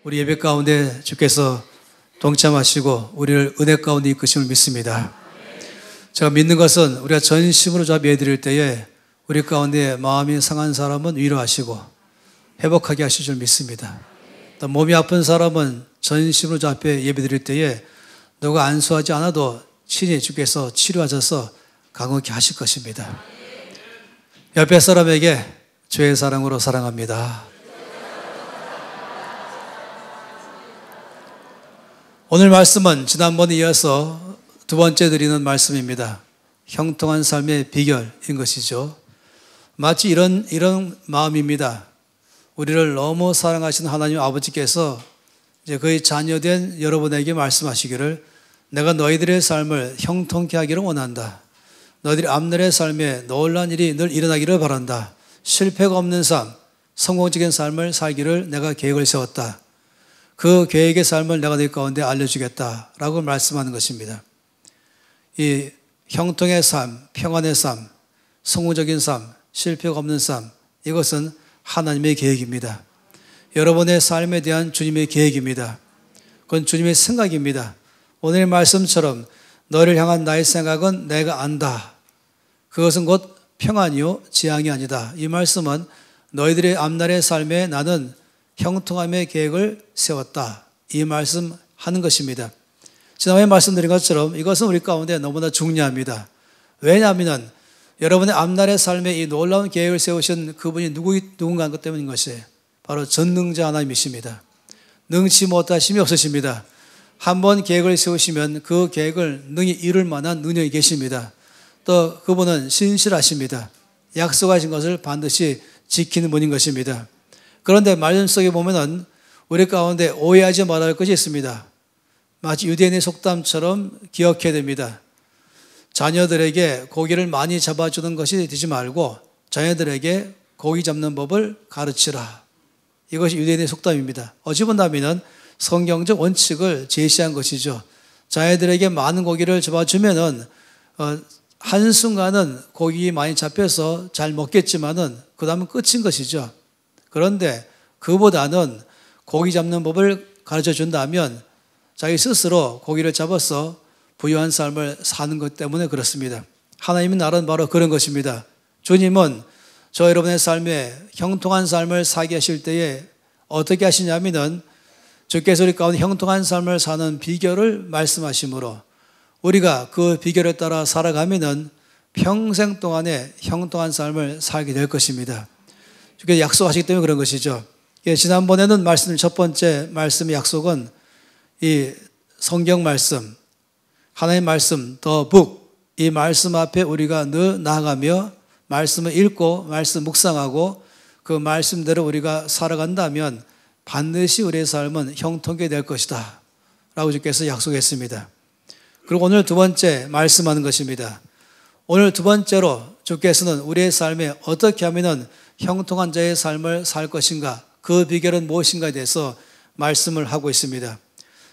우리 예배 가운데 주께서 동참하시고 우리를 은혜 가운데 이끄심을 믿습니다. 제가 믿는 것은 우리가 전심으로 잡 예드릴 때에 우리 가운데 마음이 상한 사람은 위로하시고 회복하게 하실 줄 믿습니다. 또 몸이 아픈 사람은 전심으로 잡 예배드릴 때에 너가 안수하지 않아도 친히 주께서 치료하셔서 강하게 하실 것입니다. 옆에 사람에게 주의 사랑으로 사랑합니다. 오늘 말씀은 지난번에 이어서 두 번째 드리는 말씀입니다. 형통한 삶의 비결인 것이죠. 마치 이런 마음입니다. 우리를 너무 사랑하시는 하나님 아버지께서 이제 그의 자녀된 여러분에게 말씀하시기를 내가 너희들의 삶을 형통케 하기를 원한다. 너희들이 앞날의 삶에 놀라운 일이 늘 일어나기를 바란다. 실패가 없는 삶, 성공적인 삶을 살기를 내가 계획을 세웠다. 그 계획의 삶을 내가 너희 가운데 알려주겠다라고 말씀하는 것입니다. 이 형통의 삶, 평안의 삶, 성공적인 삶, 실패가 없는 삶, 이것은 하나님의 계획입니다. 여러분의 삶에 대한 주님의 계획입니다. 그건 주님의 생각입니다. 오늘의 말씀처럼 너를 향한 나의 생각은 내가 안다. 그것은 곧 평안이요 재앙이 아니다. 이 말씀은 너희들의 앞날의 삶에 나는 형통함의 계획을 세웠다. 이 말씀하는 것입니다. 지난번에 말씀드린 것처럼 이것은 우리 가운데 너무나 중요합니다. 왜냐하면 여러분의 앞날의 삶에 이 놀라운 계획을 세우신 그분이 누군가 한 것 때문인 것이에요. 바로 전능자 하나님이십니다. 능치 못하심이 없으십니다. 한번 계획을 세우시면 그 계획을 능히 이룰 만한 능력이 계십니다. 또 그분은 신실하십니다. 약속하신 것을 반드시 지키는 분인 것입니다. 그런데 말씀 속에 보면은 우리 가운데 오해하지 말아야 할 것이 있습니다. 마치 유대인의 속담처럼 기억해야 됩니다. 자녀들에게 고기를 많이 잡아주는 것이 되지 말고 자녀들에게 고기 잡는 법을 가르치라. 이것이 유대인의 속담입니다. 어찌 본다면 성경적 원칙을 제시한 것이죠. 자녀들에게 많은 고기를 잡아주면은 한순간은 고기 많이 잡혀서 잘 먹겠지만은 그 다음은 끝인 것이죠. 그런데 그보다는 고기 잡는 법을 가르쳐 준다면 자기 스스로 고기를 잡아서 부유한 삶을 사는 것 때문에 그렇습니다. 하나님의 나라는 바로 그런 것입니다. 주님은 저 여러분의 삶에 형통한 삶을 살게 하실 때에 어떻게 하시냐면은 주께서 우리 가운데 형통한 삶을 사는 비결을 말씀하시므로 우리가 그 비결에 따라 살아가면은 평생 동안에 형통한 삶을 살게 될 것입니다. 주께서 약속하시기 때문에 그런 것이죠. 지난번에는 말씀 첫 번째 말씀의 약속은 이 성경 말씀, 하나님의 말씀, the book, 이 말씀 앞에 우리가 늘 나아가며 말씀을 읽고 말씀 묵상하고 그 말씀대로 우리가 살아간다면 반드시 우리의 삶은 형통하게 될 것이다 라고 주께서 약속했습니다. 그리고 오늘 두 번째 말씀하는 것입니다. 오늘 두 번째로 주께서는 우리의 삶에 어떻게 하면 형통한 자의 삶을 살 것인가, 그 비결은 무엇인가에 대해서 말씀을 하고 있습니다.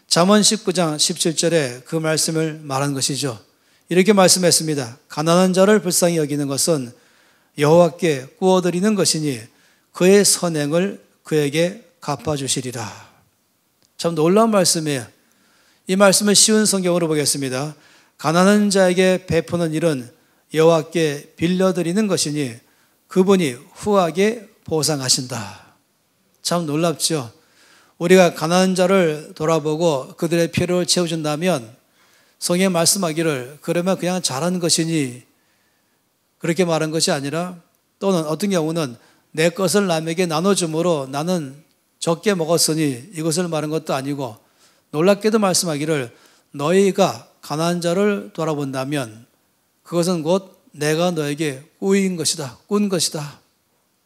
잠언 19장 17절에 그 말씀을 말한 것이죠. 이렇게 말씀했습니다. 가난한 자를 불쌍히 여기는 것은 여호와께 구워드리는 것이니 그의 선행을 그에게 갚아주시리라. 참 놀라운 말씀이에요. 이 말씀을 쉬운 성경으로 보겠습니다. 가난한 자에게 베푸는 일은 여호와께 빌려드리는 것이니 그분이 후하게 보상하신다. 참 놀랍죠. 우리가 가난한 자를 돌아보고 그들의 필요를 채워준다면 성경에 말씀하기를 그러면 그냥 잘하는 것이니 그렇게 말한 것이 아니라 또는 어떤 경우는 내 것을 남에게 나눠줌으로 나는 적게 먹었으니 이것을 말한 것도 아니고 놀랍게도 말씀하기를 너희가 가난한 자를 돌아본다면 그것은 곧 내가 너에게 꾸인 것이다. 꾼 것이다.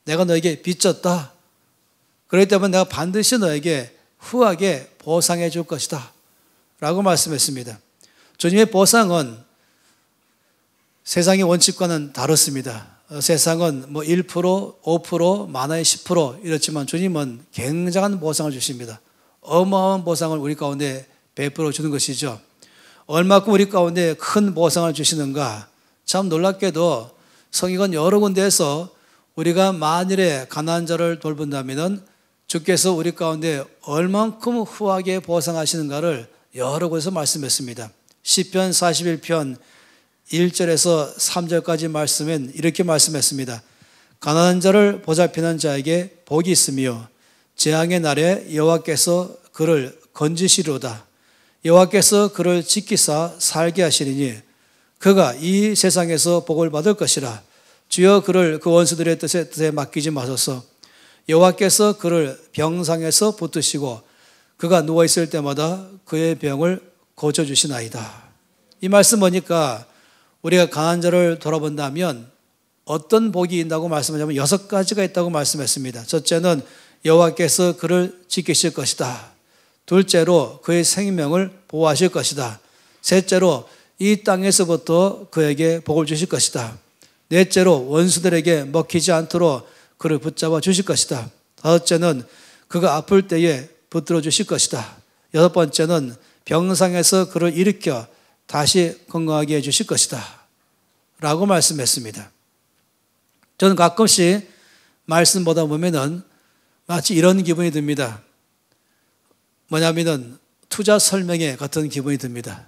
내가 너에게 빚졌다. 그렇기 때문에 내가 반드시 너에게 후하게 보상해 줄 것이다 라고 말씀했습니다. 주님의 보상은 세상의 원칙과는 다릅니다. 세상은 1%, 5%, 많아야 10% 이렇지만 주님은 굉장한 보상을 주십니다. 어마어마한 보상을 우리 가운데 베풀어 주는 것이죠. 얼마큼 우리 가운데 큰 보상을 주시는가. 참 놀랍게도 성경은 여러 군데에서 우리가 만일에 가난한 자를 돌본다면 주께서 우리 가운데 얼만큼 후하게 보상하시는가를 여러 곳에서 말씀했습니다. 시편 41편 1절에서 3절까지 말씀은 이렇게 말씀했습니다. 가난한 자를 보살피는 자에게 복이 있으며 재앙의 날에 여호와께서 그를 건지시리로다. 여호와께서 그를 지키사 살게 하시리니 그가 이 세상에서 복을 받을 것이라. 주여 그를 그 원수들의 뜻에 맡기지 마소서. 여호와께서 그를 병상에서 붙드시고 그가 누워있을 때마다 그의 병을 고쳐주시나이다. 이 말씀 보니까 우리가 강한 자를 돌아본다면 어떤 복이 있다고 말씀하자면 6가지가 있다고 말씀했습니다. 첫째는 여호와께서 그를 지키실 것이다. 둘째로 그의 생명을 보호하실 것이다. 셋째로 이 땅에서부터 그에게 복을 주실 것이다. 넷째로 원수들에게 먹히지 않도록 그를 붙잡아 주실 것이다. 다섯째는 그가 아플 때에 붙들어 주실 것이다. 여섯 번째는 병상에서 그를 일으켜 다시 건강하게 해주실 것이다 라고 말씀했습니다. 저는 가끔씩 말씀 보다 보면은 마치 이런 기분이 듭니다. 뭐냐면은 투자 설명회 같은 기분이 듭니다.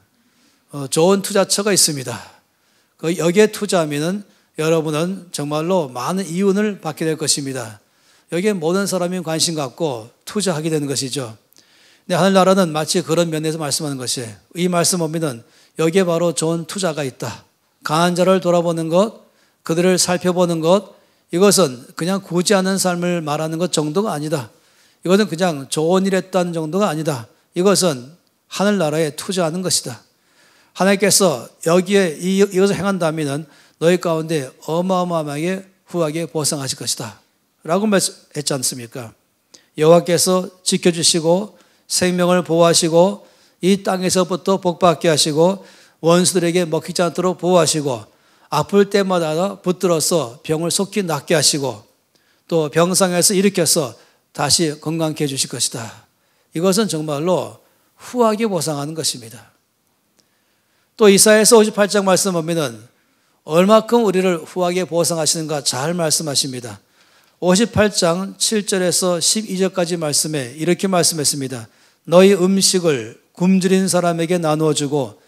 좋은 투자처가 있습니다. 여기에 투자하면은 여러분은 정말로 많은 이윤을 받게 될 것입니다. 여기에 모든 사람이 관심 갖고 투자하게 되는 것이죠. 근데 하늘나라는 마치 그런 면에서 말씀하는 것이에요. 이 말씀 보면은 여기에 바로 좋은 투자가 있다. 강한 자를 돌아보는 것, 그들을 살펴보는 것, 이것은 그냥 굳이 않은 삶을 말하는 것 정도가 아니다. 이것은 그냥 좋은 일 했다는 정도가 아니다. 이것은 하늘나라에 투자하는 것이다. 하나님께서 여기에 이것을 행한다면 너희 가운데 어마어마하게 후하게 보상하실 것이다 라고 말했지 않습니까? 여호와께서 지켜주시고 생명을 보호하시고 이 땅에서부터 복받게 하시고 원수들에게 먹히지 않도록 보호하시고 아플 때마다 붙들어서 병을 속히 낫게 하시고 또 병상에서 일으켜서 다시 건강케 해주실 것이다. 이것은 정말로 후하게 보상하는 것입니다. 또 이사야서 58장 말씀 보면은 얼마큼 우리를 후하게 보상하시는가 잘 말씀하십니다. 58장 7절에서 12절까지 말씀에 이렇게 말씀했습니다. 너희 음식을 굶주린 사람에게 나누어 주고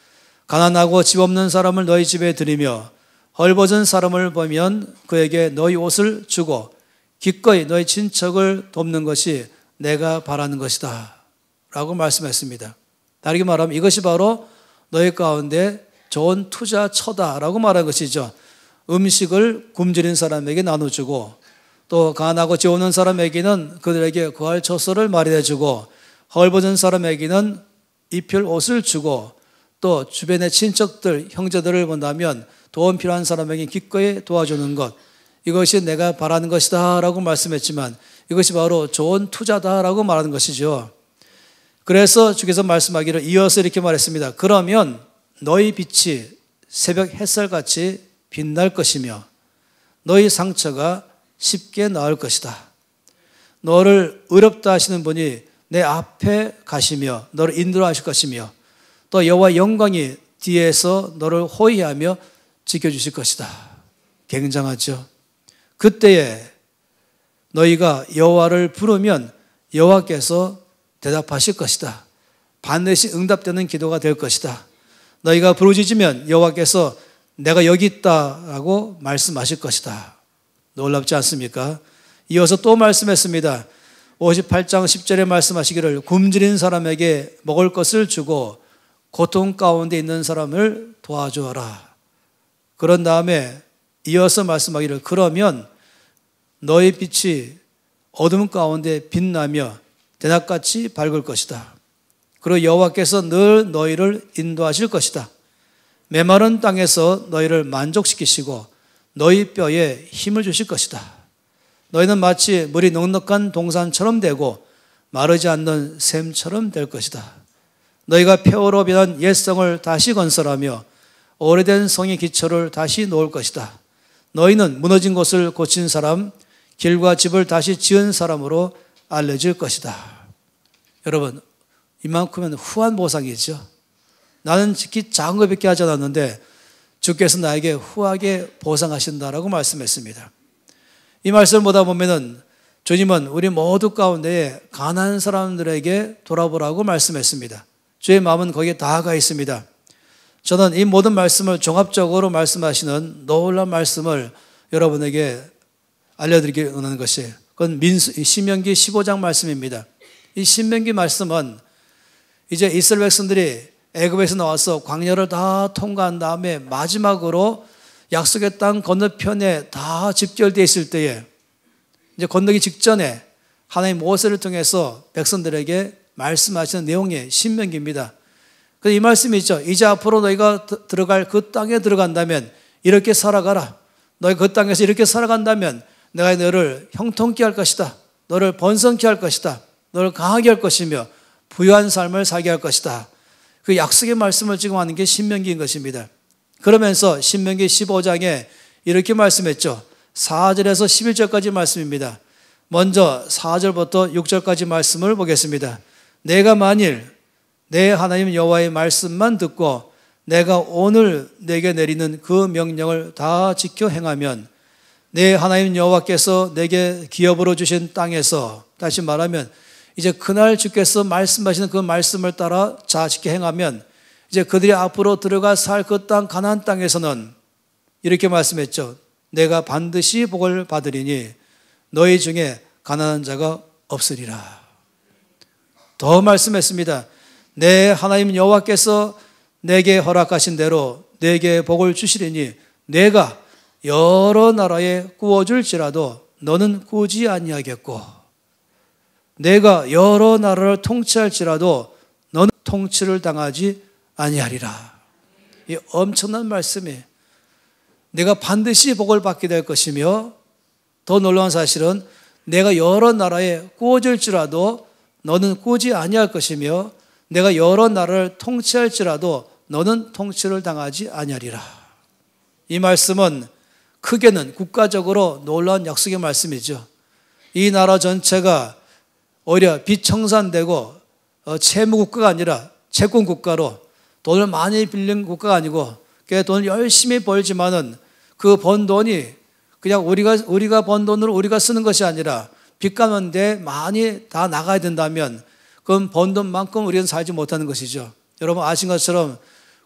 가난하고 집 없는 사람을 너희 집에 들이며 헐벗은 사람을 보면 그에게 너희 옷을 주고 기꺼이 너희 친척을 돕는 것이 내가 바라는 것이다 라고 말씀했습니다. 다르게 말하면 이것이 바로 너희 가운데 좋은 투자처다라고 말하는 것이죠. 음식을 굶주린 사람에게 나눠주고 또 가난하고 집 없는 사람에게는 그들에게 구할 처소를 마련해주고 헐벗은 사람에게는 입힐 옷을 주고 또 주변의 친척들, 형제들을 본다면 도움 필요한 사람에게 기꺼이 도와주는 것, 이것이 내가 바라는 것이다 라고 말씀했지만 이것이 바로 좋은 투자다라고 말하는 것이죠. 그래서 주께서 말씀하기를 이어서 이렇게 말했습니다. 그러면 너희 빛이 새벽 햇살같이 빛날 것이며 너희 상처가 쉽게 나을 것이다. 너를 의롭다 하시는 분이 내 앞에 가시며 너를 인도하실 것이며 또 여호와 영광이 뒤에서 너를 호위하며 지켜주실 것이다. 굉장하죠. 그때에 너희가 여호와를 부르면 여호와께서 대답하실 것이다. 반드시 응답되는 기도가 될 것이다. 너희가 부르짖으면 여호와께서 내가 여기 있다라고 말씀하실 것이다. 놀랍지 않습니까? 이어서 또 말씀했습니다. 58장 10절에 말씀하시기를 굶주린 사람에게 먹을 것을 주고 고통 가운데 있는 사람을 도와주어라. 그런 다음에 이어서 말씀하기를 그러면 너희 빛이 어둠 가운데 빛나며 대낮같이 밝을 것이다. 그리고 여호와께서 늘 너희를 인도하실 것이다. 메마른 땅에서 너희를 만족시키시고 너희 뼈에 힘을 주실 것이다. 너희는 마치 물이 넉넉한 동산처럼 되고 마르지 않는 샘처럼 될 것이다. 너희가 폐허로 변한 옛성을 다시 건설하며 오래된 성의 기초를 다시 놓을 것이다. 너희는 무너진 곳을 고친 사람, 길과 집을 다시 지은 사람으로 알려질 것이다. 여러분, 이만큼은 후한 보상이죠. 나는 지키 작은 것밖에 하지 않았는데 주께서 나에게 후하게 보상하신다라고 말씀했습니다. 이 말씀을 보다 보면은 주님은 우리 모두 가운데 가난한 사람들에게 돌아보라고 말씀했습니다. 주의 마음은 거기에 다가 있습니다. 저는 이 모든 말씀을 종합적으로 말씀하시는 놀라운 말씀을 여러분에게 알려드리기 원하는 것이에요. 그건 신명기 15장 말씀입니다. 이 신명기 말씀은 이제 이스라엘 백성들이 애굽에서 나와서 광야를 다 통과한 다음에 마지막으로 약속의 땅 건너편에 다 집결되어 있을 때에 이제 건너기 직전에 하나님 모세를 통해서 백성들에게 말씀하시는 내용의 신명기입니다. 그래서 이 말씀이 있죠. 이제 앞으로 너희가 들어갈 그 땅에 들어간다면 이렇게 살아가라. 너희 그 땅에서 이렇게 살아간다면 내가 너를 형통케 할 것이다. 너를 번성케 할 것이다. 너를 강하게 할 것이며 부유한 삶을 살게 할 것이다. 그 약속의 말씀을 지금 하는 게 신명기인 것입니다. 그러면서 신명기 15장에 이렇게 말씀했죠. 4절에서 11절까지 말씀입니다. 먼저 4절부터 6절까지 말씀을 보겠습니다. 내가 만일 내 하나님 여호와의 말씀만 듣고 내가 오늘 내게 내리는 그 명령을 다 지켜 행하면 내 하나님 여호와께서 내게 기업으로 주신 땅에서, 다시 말하면 이제 그날 주께서 말씀하시는 그 말씀을 따라 잘 지켜 행하면 이제 그들이 앞으로 들어가 살 그 땅 가나안 땅에서는 이렇게 말씀했죠. 내가 반드시 복을 받으리니 너희 중에 가난한 자가 없으리라. 더 말씀했습니다. 내 하나님 여호와께서 내게 허락하신 대로 내게 복을 주시리니 내가 여러 나라에 구워줄지라도 너는 구지 아니하겠고 내가 여러 나라를 통치할지라도 너는 통치를 당하지 아니하리라. 이 엄청난 말씀이 내가 반드시 복을 받게 될 것이며 더 놀라운 사실은 내가 여러 나라에 구워질지라도 너는 구지 아니할 것이며 내가 여러 나라를 통치할지라도 너는 통치를 당하지 아니하리라. 이 말씀은 크게는 국가적으로 놀라운 약속의 말씀이죠. 이 나라 전체가 오히려 비청산되고 채무국가가 아니라 채권국가로 돈을 많이 빌린 국가가 아니고 돈을 열심히 벌지만은 그 번 돈이 그냥 우리가 번 돈으로 우리가 쓰는 것이 아니라 빚 갚는데 많이 다 나가야 된다면 그럼 번 돈만큼 우리는 살지 못하는 것이죠. 여러분 아신 것처럼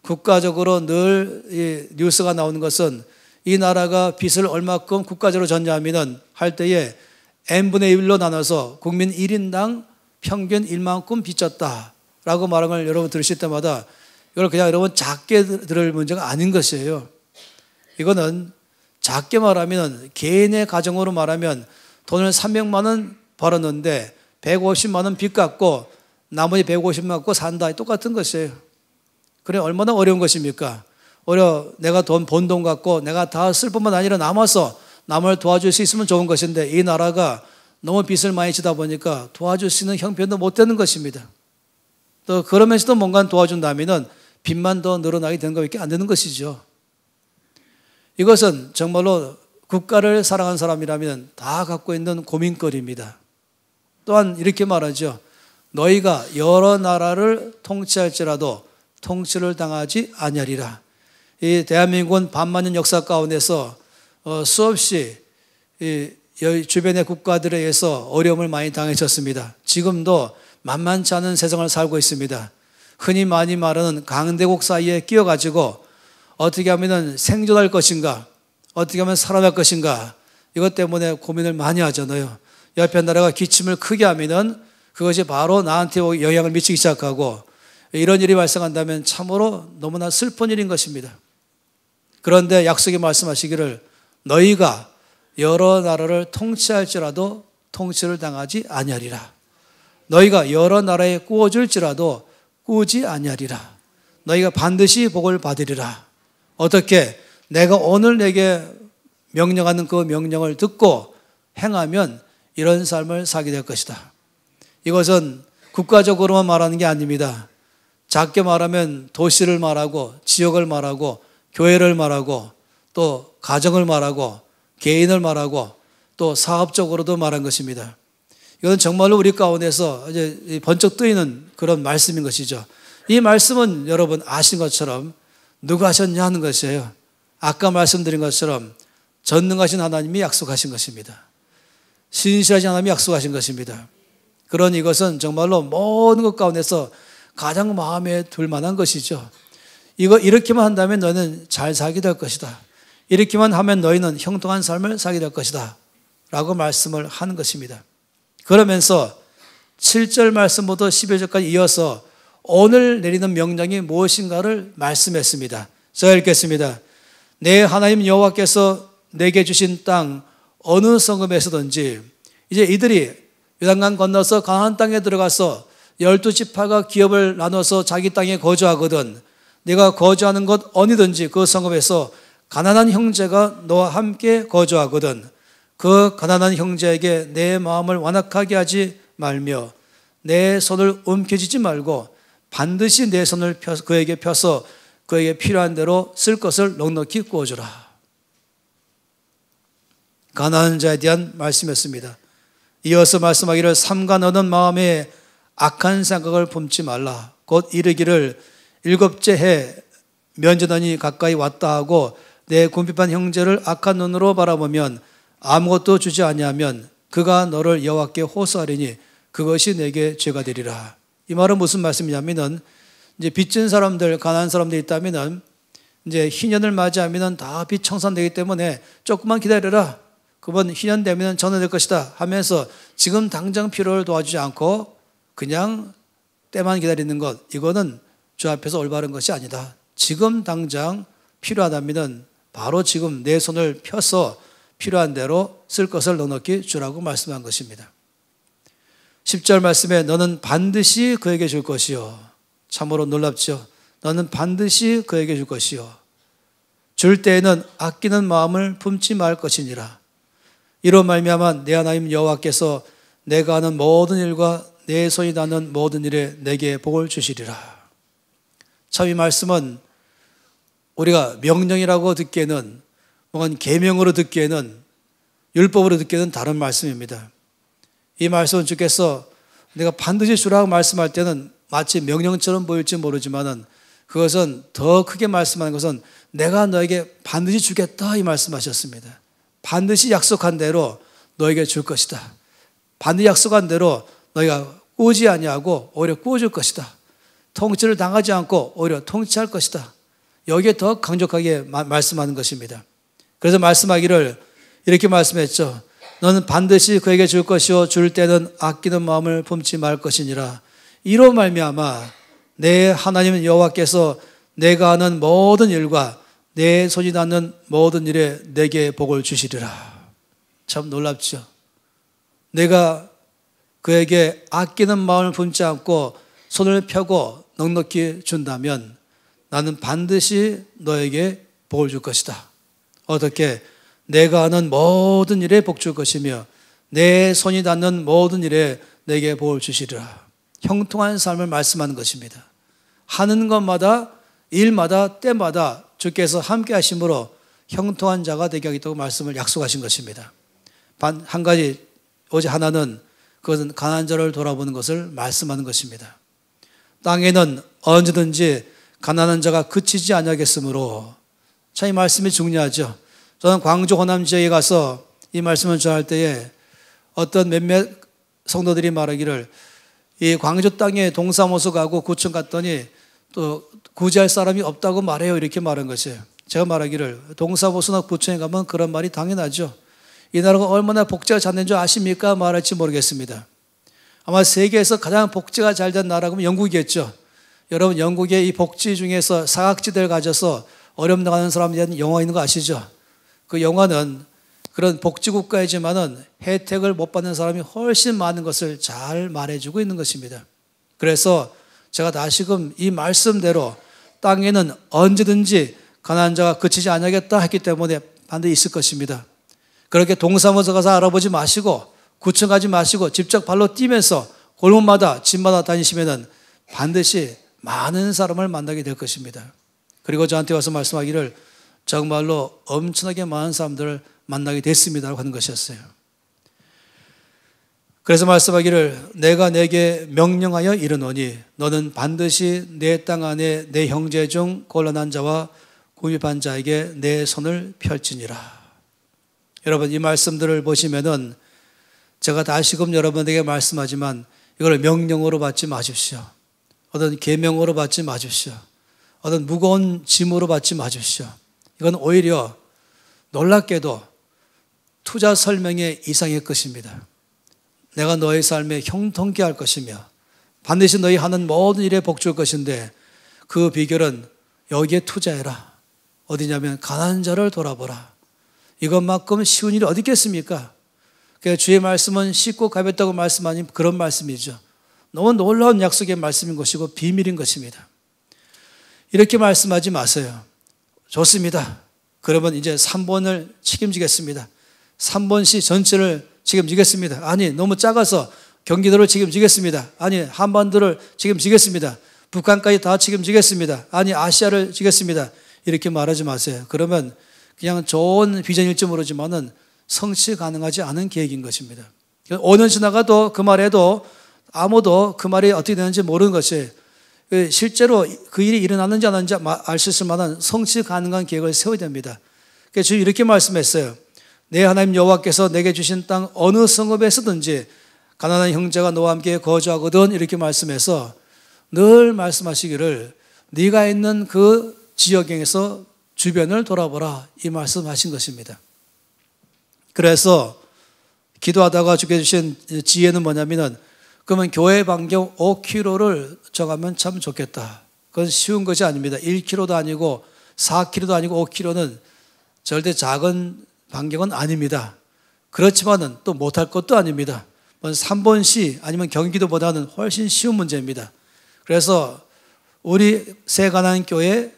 국가적으로 늘 이 뉴스가 나오는 것은 이 나라가 빚을 얼마큼 국가적으로 졌냐면은 할 때에 n분의 1로 나눠서 국민 1인당 평균 1만큼 빚졌다라고 말하는 걸 여러분 들으실 때마다 이걸 그냥 여러분 작게 들을 문제가 아닌 것이에요. 이거는 작게 말하면 개인의 가정으로 말하면 돈을 300만 원 벌었는데 150만 원 빚 갚고 나머지 150만 원 갖고 산다. 똑같은 것이에요. 그래 얼마나 어려운 것입니까? 내가 번 돈 갖고 내가 다 쓸 뿐만 아니라 남아서 남을 도와줄 수 있으면 좋은 것인데 이 나라가 너무 빚을 많이 지다 보니까 도와줄 수 있는 형편도 못 되는 것입니다. 또 그러면서도 뭔가 도와준다면 빚만 더 늘어나게 되는 것밖에 안 되는 것이죠. 이것은 정말로 국가를 사랑하는 사람이라면 다 갖고 있는 고민거리입니다. 또한 이렇게 말하죠. 너희가 여러 나라를 통치할지라도 통치를 당하지 아니하리라. 이 대한민국은 반만년 역사 가운데서 수없이 주변의 국가들에 의해서 어려움을 많이 당했었습니다. 지금도 만만치 않은 세상을 살고 있습니다. 흔히 많이 말하는 강대국 사이에 끼어가지고 어떻게 하면 생존할 것인가, 어떻게 하면 살아날 것인가, 이것 때문에 고민을 많이 하잖아요. 옆에 나라가 기침을 크게 하면은 그것이 바로 나한테 영향을 미치기 시작하고 이런 일이 발생한다면 참으로 너무나 슬픈 일인 것입니다. 그런데 약속이 말씀하시기를 너희가 여러 나라를 통치할지라도 통치를 당하지 아니하리라. 너희가 여러 나라에 구워줄지라도 구우지 아니하리라. 너희가 반드시 복을 받으리라. 어떻게? 내가 오늘 내게 명령하는 그 명령을 듣고 행하면 이런 삶을 살게 될 것이다. 이것은 국가적으로만 말하는 게 아닙니다. 작게 말하면 도시를 말하고 지역을 말하고 교회를 말하고 또 가정을 말하고 개인을 말하고 또 사업적으로도 말한 것입니다. 이건 정말로 우리 가운데서 이제 번쩍 뜨이는 그런 말씀인 것이죠. 이 말씀은 여러분 아신 것처럼 누가 하셨냐 하는 것이에요. 아까 말씀드린 것처럼 전능하신 하나님이 약속하신 것입니다. 신실하지 않으면 약속하신 것입니다. 그런 이것은 정말로 모든 것 가운데서 가장 마음에 들 만한 것이죠. 이렇게만 한다면 너희는 잘 살게 될 것이다. 이렇게만 하면 너희는 형통한 삶을 살게 될 것이다. 라고 말씀을 하는 것입니다. 그러면서 7절 말씀부터 11절까지 이어서 오늘 내리는 명령이 무엇인가를 말씀했습니다. 제가 읽겠습니다. 내 하나님 여호와께서 내게 주신 땅 어느 성읍에서든지, 이제 이들이 요단강 건너서 가나안 땅에 들어가서 12지파가 기업을 나눠서 자기 땅에 거주하거든, 네가 거주하는 곳 어디든지 그 성읍에서 가난한 형제가 너와 함께 거주하거든 그 가난한 형제에게 내 마음을 완악하게 하지 말며 내 손을 움켜쥐지 말고 반드시 내 손을 그에게 펴서 그에게 필요한 대로 쓸 것을 넉넉히 구워주라. 가난한 자에 대한 말씀이었습니다. 이어서 말씀하기를 삼가 너는 마음에 악한 생각을 품지 말라. 곧 이르기를 일곱째 해 면전하니 가까이 왔다 하고 내 궁핍한 형제를 악한 눈으로 바라보면 아무것도 주지 아니하면 그가 너를 여호와께 호소하리니 그것이 내게 죄가 되리라. 이 말은 무슨 말씀이냐면은 이제 빚진 사람들, 가난한 사람들이 있다면은 이제 희년을 맞이하면은 다 빚 청산되기 때문에 조금만 기다려라. 그번 희년 되면은 전화될 것이다 하면서 지금 당장 필요를 도와주지 않고 그냥 때만 기다리는 것, 이거는 주 앞에서 올바른 것이 아니다. 지금 당장 필요하다면은 바로 지금 내 손을 펴서 필요한 대로 쓸 것을 넉넉히 주라고 말씀한 것입니다. 10절 말씀에 너는 반드시 그에게 줄 것이요. 참으로 놀랍죠. 너는 반드시 그에게 줄 것이요. 줄 때에는 아끼는 마음을 품지 말 것이니라. 이로 말미암아 내 하나님 여호와께서 내가 하는 모든 일과 내 손이 닿는 모든 일에 내게 복을 주시리라. 참 이 말씀은 우리가 명령이라고 듣기에는, 뭔가 계명으로 듣기에는, 율법으로 듣기에는 다른 말씀입니다. 이 말씀은 주께서 내가 반드시 주라고 말씀할 때는 마치 명령처럼 보일지 모르지만은 그것은 더 크게 말씀하는 것은 내가 너에게 반드시 주겠다 이 말씀하셨습니다. 반드시 약속한 대로 너에게 줄 것이다. 반드시 약속한 대로 너희가 꾸지 아니하고 오히려 꾸어줄 것이다. 통치를 당하지 않고 오히려 통치할 것이다. 여기에 더 강력하게 말씀하는 것입니다. 그래서 말씀하기를 이렇게 말씀했죠. 너는 반드시 그에게 줄 것이요 줄 때는 아끼는 마음을 품지 말 것이니라. 이로 말미암아 내 하나님 여호와께서 내가 하는 모든 일과 내 손이 닿는 모든 일에 내게 복을 주시리라. 참 놀랍죠. 내가 그에게 아끼는 마음을 품지 않고 손을 펴고 넉넉히 준다면 나는 반드시 너에게 복을 줄 것이다. 어떻게? 내가 하는 모든 일에 복 줄 것이며 내 손이 닿는 모든 일에 내게 복을 주시리라. 형통한 삶을 말씀하는 것입니다. 하는 것마다 일마다 때마다 주께서 함께 하심으로 형통한 자가 되게 하겠다고 말씀을 약속하신 것입니다. 한 가지 오직 하나는 그것은 가난한 자를 돌아보는 것을 말씀하는 것입니다. 땅에는 언제든지 가난한 자가 그치지 아니하겠으므로, 참 이 말씀이 중요하죠. 저는 광주 호남 지역에 가서 이 말씀을 전할 때에 어떤 몇몇 성도들이 말하기를 이 광주 땅에 동사무소 가고 구청 갔더니 또 구제할 사람이 없다고 말해요. 이렇게 말한 것이에요. 제가 말하기를 동사무소나 구청에 가면 그런 말이 당연하죠. 이 나라가 얼마나 복지가 잘 된 줄 아십니까? 말할지 모르겠습니다. 아마 세계에서 가장 복지가 잘 된 나라가 영국이겠죠. 여러분 영국의 이 복지 중에서 사각지대를 가져서 어려움 당하는 사람에 대한 영화 있는 거 아시죠? 그 영화는 그런 복지국가이지만은 혜택을 못 받는 사람이 훨씬 많은 것을 잘 말해주고 있는 것입니다. 그래서 제가 다시금 이 말씀대로 땅에는 언제든지 가난한 자가 그치지 않겠다 했기 때문에 반드시 있을 것입니다. 그렇게 동사무소 가서 알아보지 마시고 구청 가지 마시고 직접 발로 뛰면서 골목마다 집마다 다니시면은 반드시 많은 사람을 만나게 될 것입니다. 그리고 저한테 와서 말씀하기를 정말로 엄청나게 많은 사람들을 만나게 됐습니다라고 하는 것이었어요. 그래서 말씀하기를 내가 내게 명령하여 이르노니 너는 반드시 내 땅 안에 내 형제 중 곤란한 자와 궁핍한 자에게 내 손을 펼치니라. 여러분 이 말씀들을 보시면은 제가 다시금 여러분에게 말씀하지만 이걸 명령으로 받지 마십시오. 어떤 계명으로 받지 마십시오. 어떤 무거운 짐으로 받지 마십시오. 이건 오히려 놀랍게도 투자 설명의 이상의 것입니다. 내가 너의 삶에 형통케 할 것이며 반드시 너희 하는 모든 일에 복줄 것인데 그 비결은 여기에 투자해라. 어디냐면 가난한 자를 돌아보라. 이것만큼 쉬운 일이 어디 있겠습니까? 그러니까 주의 말씀은 쉽고 가볍다고 말씀하니 그런 말씀이죠. 너무 놀라운 약속의 말씀인 것이고 비밀인 것입니다. 이렇게 말씀하지 마세요. 좋습니다. 그러면 이제 3번을 책임지겠습니다. 3번시 전체를 책임지겠습니다. 아니, 너무 작아서 경기도를 책임지겠습니다. 아니, 한반도를 책임지겠습니다. 북한까지 다 책임지겠습니다. 아니, 아시아를 지겠습니다. 이렇게 말하지 마세요. 그러면 그냥 좋은 비전일지 모르지만은 성취 가능하지 않은 계획인 것입니다. 5년 지나가도 그 말에도 아무도 그 말이 어떻게 되는지 모르는 것이 실제로 그 일이 일어났는지 안 하는지 알 수 있을 만한 성취 가능한 계획을 세워야 됩니다. 그래서 주님 이렇게 말씀했어요. 내 하나님 여호와께서 내게 주신 땅 어느 성읍에서든지 가난한 형제가 너와 함께 거주하거든 이렇게 말씀해서 늘 말씀하시기를 네가 있는 그 지역에서 주변을 돌아보라 이 말씀하신 것입니다. 그래서 기도하다가 주께 주신 지혜는 뭐냐면은 그러면 교회 반경 5km를 정하면 참 좋겠다. 그건 쉬운 것이 아닙니다. 1km도 아니고 4km도 아니고 5km는 절대 작은 반경은 아닙니다. 그렇지만은 또 못할 것도 아닙니다. 3번시 아니면 경기도보다는 훨씬 쉬운 문제입니다. 그래서 우리 새가난교회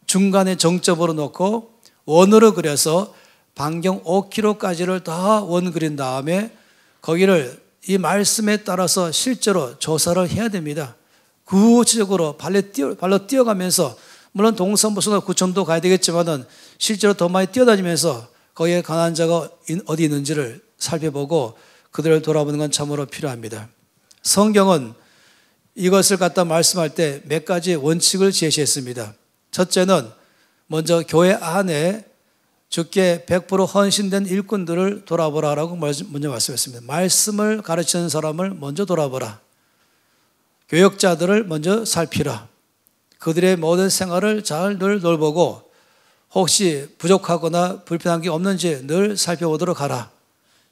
중간에 정점으로 놓고 원으로 그려서 반경 5km까지를 다 원 그린 다음에 거기를 이 말씀에 따라서 실제로 조사를 해야 됩니다. 구체적으로 발로 뛰어가면서 물론 동서부서나 구청도 가야 되겠지만은 실제로 더 많이 뛰어다니면서 거기에 가난한 자가 어디 있는지를 살펴보고 그들을 돌아보는 건 참으로 필요합니다. 성경은 이것을 갖다 말씀할 때 몇 가지 원칙을 제시했습니다. 첫째는 먼저 교회 안에 주께 100% 헌신된 일꾼들을 돌아보라라고 먼저 말씀했습니다. 말씀을 가르치는 사람을 먼저 돌아보라. 교역자들을 먼저 살피라. 그들의 모든 생활을 잘 늘 돌보고 혹시 부족하거나 불편한 게 없는지 늘 살펴보도록 하라.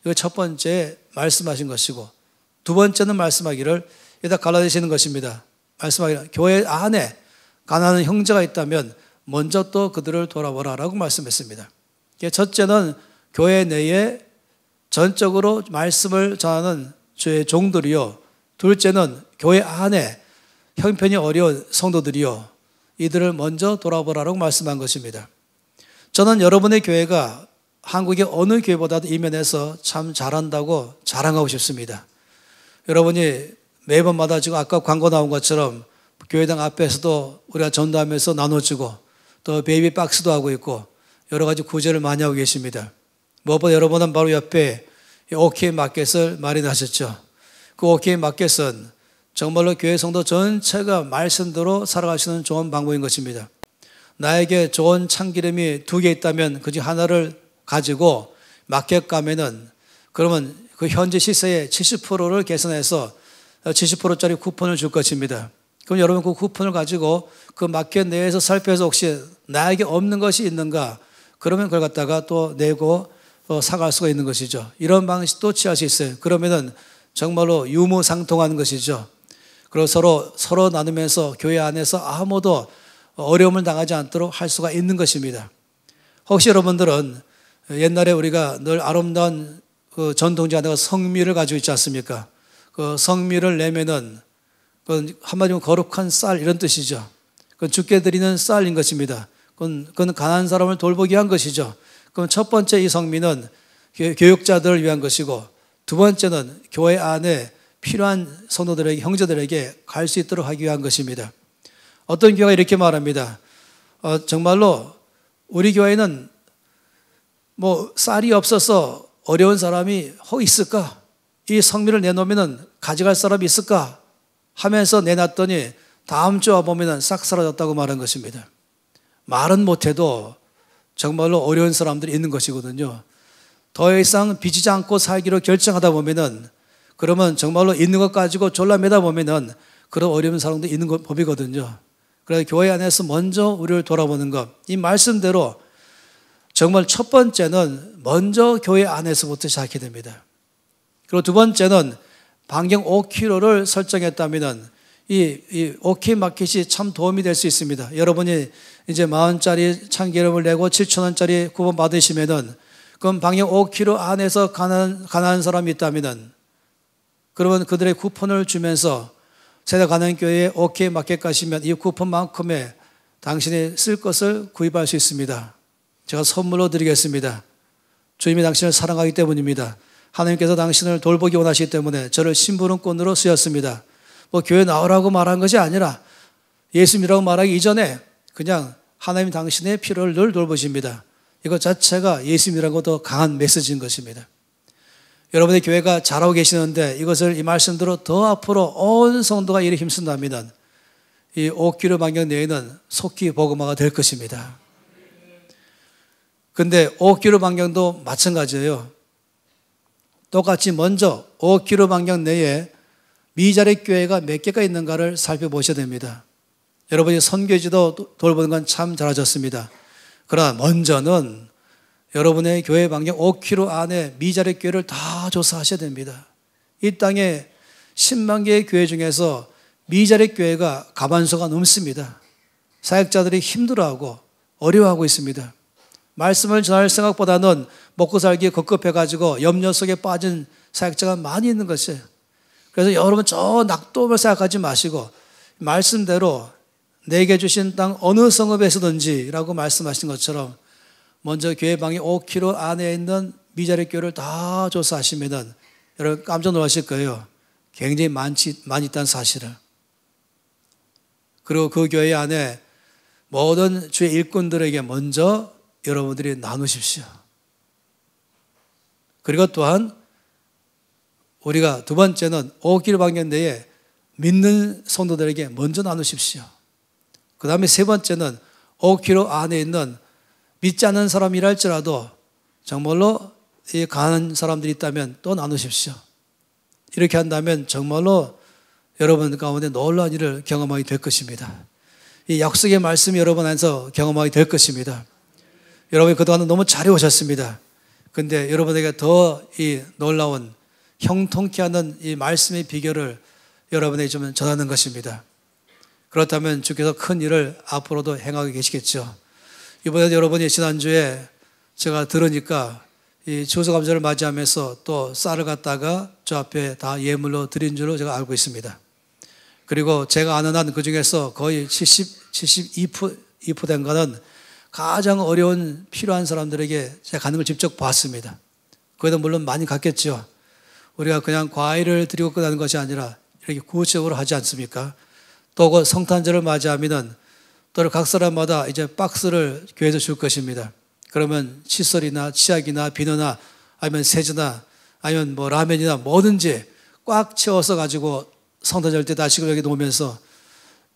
이거 첫 번째 말씀하신 것이고 두 번째는 말씀하기를 여기다 갈라지시는 것입니다. 말씀하기를 교회 안에 가난한 형제가 있다면 먼저 또 그들을 돌아보라라고 말씀했습니다. 첫째는 교회 내에 전적으로 말씀을 전하는 주의 종들이요. 둘째는 교회 안에 형편이 어려운 성도들이요. 이들을 먼저 돌아보라고 말씀한 것입니다. 저는 여러분의 교회가 한국의 어느 교회보다도 이 면에서 참 잘한다고 자랑하고 싶습니다. 여러분이 매번마다 지금 아까 광고 나온 것처럼 교회당 앞에서도 우리가 전도하면서 나눠주고 또 베이비 박스도 하고 있고 여러 가지 구제를 많이 하고 계십니다. 무엇보다 여러분은 바로 옆에 OK 마켓을 마련하셨죠. 그 OK 마켓은 정말로 교회 성도 전체가 말씀대로 살아갈 수 있는 좋은 방법인 것입니다. 나에게 좋은 참기름이 2개 있다면 그중 하나를 가지고 마켓 가면은 그러면 그 현재 시세의 70%를 계산해서 70%짜리 쿠폰을 줄 것입니다. 그럼 여러분 그 쿠폰을 가지고 그 마켓 내에서 살펴서 혹시 나에게 없는 것이 있는가? 그러면 그걸 갖다가 또 내고 사갈 수가 있는 것이죠. 이런 방식도 취할 수 있어요. 그러면은 정말로 유무상통하는 것이죠. 그리고 서로 나누면서 교회 안에서 아무도 어려움을 당하지 않도록 할 수가 있는 것입니다. 혹시 여러분들은 옛날에 우리가 늘 아름다운 그 전통지 하나가 성미를 가지고 있지 않습니까? 그 성미를 내면은 그 한마디로 거룩한 쌀 이런 뜻이죠. 그건 주께 드리는 쌀인 것입니다. 그건 가난한 사람을 돌보기 위한 것이죠. 그럼 첫 번째 이 성미는 교육자들을 위한 것이고 두 번째는 교회 안에 필요한 성도들에게 형제들에게 갈 수 있도록 하기 위한 것입니다. 어떤 교회가 이렇게 말합니다. 정말로 우리 교회는 뭐 쌀이 없어서 어려운 사람이 있을까? 이 성미를 내놓으면 가져갈 사람이 있을까? 하면서 내놨더니 다음 주 와보면 싹 사라졌다고 말한 것입니다. 말은 못해도 정말로 어려운 사람들이 있는 것이거든요. 더 이상 빚지지 않고 살기로 결정하다 보면은, 그러면 정말로 있는 것 가지고 졸라매다 보면은 그런 어려운 사람도 있는 법이거든요. 그래서 교회 안에서 먼저 우리를 돌아보는 것, 이 말씀대로 정말 첫 번째는 먼저 교회 안에서부터 시작해야 됩니다. 그리고 두 번째는 반경 5km를 설정했다면 이 OK 마켓이 참 도움이 될 수 있습니다. 여러분이 이제 40,000원짜리 참기름을 내고 7,000원짜리 쿠폰 받으시면은, 그럼 반경 5km 안에서 가난한 사람이 있다면은, 그러면 그들의 쿠폰을 주면서 세대 가난 교회에 OK 마켓 가시면 이 쿠폰만큼의 당신이 쓸 것을 구입할 수 있습니다. 제가 선물로 드리겠습니다. 주님이 당신을 사랑하기 때문입니다. 하나님께서 당신을 돌보기 원하시기 때문에 저를 심부름꾼으로 쓰였습니다. 뭐 교회 나오라고 말한 것이 아니라 예수님이라고 말하기 이전에 그냥 하나님 당신의 필요를 늘 돌보십니다. 이것 자체가 예수님이라고 더 강한 메시지인 것입니다. 여러분의 교회가 잘하고 계시는데 이것을 이 말씀대로 더 앞으로 온 성도가 이를 힘쓴다면 이 5km 반경 내에는 속히 복음화가 될 것입니다. 근데 5km 반경도 마찬가지예요. 똑같이 먼저 5km 반경 내에 미자립 교회가 몇 개가 있는가를 살펴보셔야 됩니다. 여러분이 선교지도 돌보는 건 참 잘하셨습니다. 그러나 먼저는 여러분의 교회 반경 5km 안에 미자립 교회를 다 조사하셔야 됩니다. 이 땅에 10만 개의 교회 중에서 미자립 교회가 가만수가 넘습니다. 사역자들이 힘들어하고 어려워하고 있습니다. 말씀을 전할 생각보다는 먹고 살기 급급해가지고 염려 속에 빠진 사역자가 많이 있는 것이에요. 그래서 여러분 저 낙도를 생각하지 마시고 말씀대로 내게 주신 땅 어느 성읍에서든지 라고 말씀하신 것처럼 먼저 교회 방이 5km 안에 있는 미자립 교회를 다 조사하시면은 여러분 깜짝 놀라실 거예요. 굉장히 많이 있다는 사실을. 그리고 그 교회 안에 모든 주의 일꾼들에게 먼저 여러분들이 나누십시오. 그리고 또한 우리가 두 번째는 5km 반경 내에 믿는 성도들에게 먼저 나누십시오. 그 다음에 세 번째는 5km 안에 있는 믿지 않는 사람이라 할지라도 정말로 이 가난한 사람들이 있다면 또 나누십시오. 이렇게 한다면 정말로 여러분 가운데 놀라운 일을 경험하게 될 것입니다. 이 약속의 말씀이 여러분 안에서 경험하게 될 것입니다. 여러분이 그동안은 너무 잘해 오셨습니다. 근데 여러분에게 더 이 놀라운 형통케 하는 이 말씀의 비결을 여러분에게 좀 전하는 것입니다. 그렇다면 주께서 큰 일을 앞으로도 행하고 계시겠죠. 이번에 여러분이 지난주에 제가 들으니까 이 추수감사를 맞이하면서 또 쌀을 갖다가 저 앞에 다 예물로 드린 줄로 제가 알고 있습니다. 그리고 제가 아는 한 그 중에서 거의 72% 된 거는 가장 어려운 필요한 사람들에게 제가 가는 걸 직접 봤습니다. 거기도 물론 많이 갔겠죠. 우리가 그냥 과일을 드리고 끝나는 것이 아니라 이렇게 구체적으로 하지 않습니까? 또 그 성탄절을 맞이하면은 또 각 사람마다 이제 박스를 교회에서 줄 것입니다. 그러면 칫솔이나 치약이나 비누나 아니면 세제나 아니면 뭐 라면이나 뭐든지 꽉 채워서 가지고 성탄절 때 다시 여기 놓으면서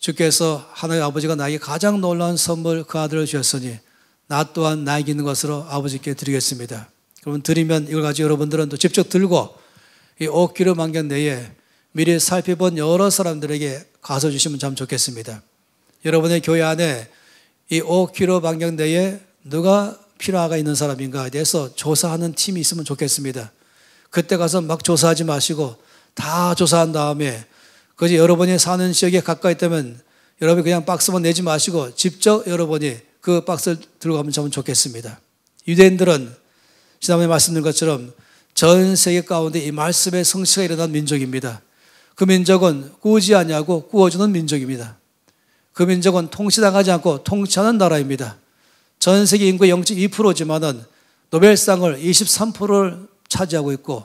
주께서 하나님 아버지가 나에게 가장 놀라운 선물 그 아들을 주셨으니 나 또한 나에게 있는 것으로 아버지께 드리겠습니다. 그러면 드리면 이걸 가지고 여러분들은 또 직접 들고 이 5km 반경 내에 미리 살펴본 여러 사람들에게 가서 주시면 참 좋겠습니다. 여러분의 교회 안에 이 5km 반경 내에 누가 필요가 있는 사람인가에 대해서 조사하는 팀이 있으면 좋겠습니다. 그때 가서 막 조사하지 마시고 다 조사한 다음에 그것이 여러분이 사는 지역에 가까이 있다면 여러분이 그냥 박스만 내지 마시고 직접 여러분이 그 박스를 들고 가면 참 좋겠습니다. 유대인들은 지난번에 말씀드린 것처럼 전 세계 가운데 이 말씀의 성취가 일어난 민족입니다. 그 민족은 꾸지 아니하고 꾸어주는 민족입니다. 그 민족은 통치당하지 않고 통치하는 나라입니다. 전 세계 인구의 0.2%지만은 노벨상을 23%를 차지하고 있고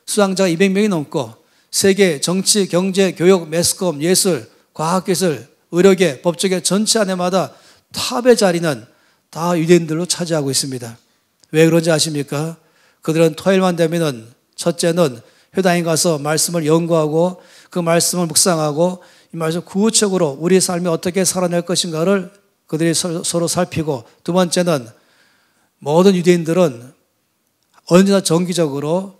수상자가 200명이 넘고 세계 정치, 경제, 교육, 매스컴, 예술, 과학기술, 의료계, 법조계 전체 안에마다 탑의 자리는 다 유대인들로 차지하고 있습니다. 왜 그런지 아십니까? 그들은 토요일만 되면은 첫째는 회당에 가서 말씀을 연구하고 그 말씀을 묵상하고 이 말씀 구체적으로 우리 삶이 어떻게 살아낼 것인가를 그들이 서로 살피고 두 번째는 모든 유대인들은 언제나 정기적으로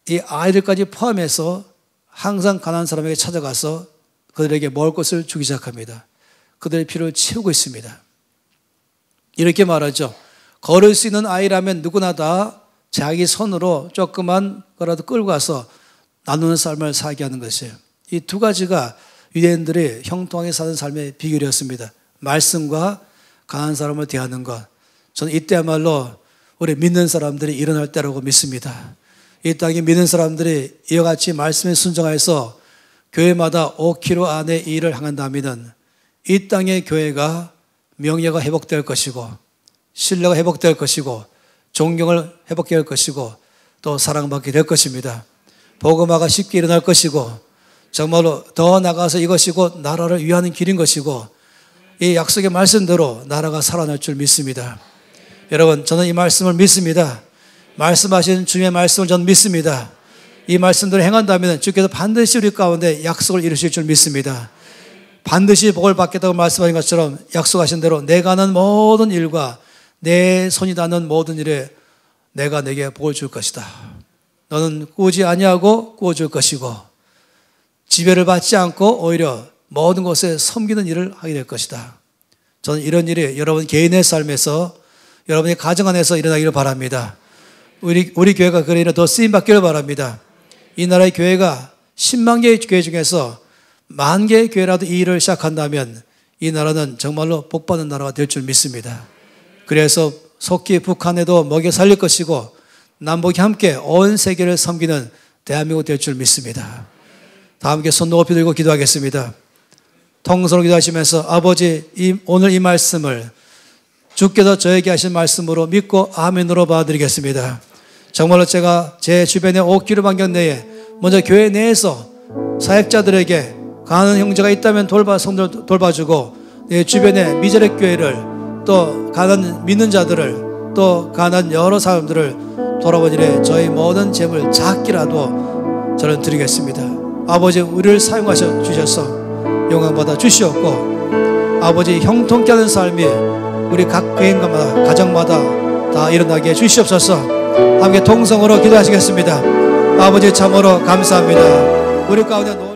이 아이들까지 포함해서 항상 가난한 사람에게 찾아가서 그들에게 먹을 것을 주기 시작합니다. 그들의 필요를 채우고 있습니다. 이렇게 말하죠. 걸을 수 있는 아이라면 누구나 다 자기 손으로 조그만 거라도 끌고 가서 나누는 삶을 살게 하는 것이에요. 이 두 가지가 유대인들이 형통하게 사는 삶의 비결이었습니다. 말씀과 가난한 사람을 대하는 것. 저는 이때야말로 우리 믿는 사람들이 일어날 때라고 믿습니다. 이 땅에 믿는 사람들이 이와 같이 말씀에 순종해서 교회마다 5km 안에 이 일을 행한다면 이 땅의 교회가 명예가 회복될 것이고 신뢰가 회복될 것이고 존경을 회복해 할 것이고 또 사랑받게 될 것입니다. 복음화가 쉽게 일어날 것이고 정말로 더 나가서 이것이고 나라를 위하는 길인 것이고 이 약속의 말씀대로 나라가 살아날 줄 믿습니다. 여러분, 저는 이 말씀을 믿습니다. 말씀하신 주님의 말씀을 저는 믿습니다. 이 말씀대로 행한다면 주께서 반드시 우리 가운데 약속을 이루실 줄 믿습니다. 반드시 복을 받겠다고 말씀하신 것처럼 약속하신 대로 내가 하는 모든 일과 내 손이 닿는 모든 일에 내가 내게 복을 줄 것이다. 너는 꾸지 아니하고 꾸어줄 것이고 지배를 받지 않고 오히려 모든 곳에 섬기는 일을 하게 될 것이다. 저는 이런 일이 여러분 개인의 삶에서 여러분의 가정 안에서 일어나기를 바랍니다. 우리 교회가 그런 일에 더 쓰임받기를 바랍니다. 이 나라의 교회가 10만 개의 교회 중에서 1만 개의 교회라도 이 일을 시작한다면 이 나라는 정말로 복받는 나라가 될 줄 믿습니다. 그래서 속히 북한에도 먹여 살릴 것이고 남북이 함께 온 세계를 섬기는 대한민국 될 줄 믿습니다. 다 함께 손 높이 들고 기도하겠습니다. 통성으로 기도하시면서 아버지 오늘 이 말씀을 주께서 저에게 하신 말씀으로 믿고 아멘으로 받아드리겠습니다. 정말로 제가 제 주변의 5km 반경 내에 먼저 교회 내에서 사역자들에게 가난한 형제가 있다면 성도를 돌봐주고 내 주변의 미자력 교회를 또 가난한 믿는 자들을 또 가난한 여러 사람들을 돌아본 일에 저희 모든 재물 작게라도 저는 드리겠습니다. 아버지 우리를 사용하셔 주셔서 영광받아 주시옵고 아버지 형통케 하는 삶이 우리 각 개인마다 가정마다 다 일어나게 해 주시옵소서. 함께 통성으로 기도하시겠습니다. 아버지 참으로 감사합니다. 우리 가운데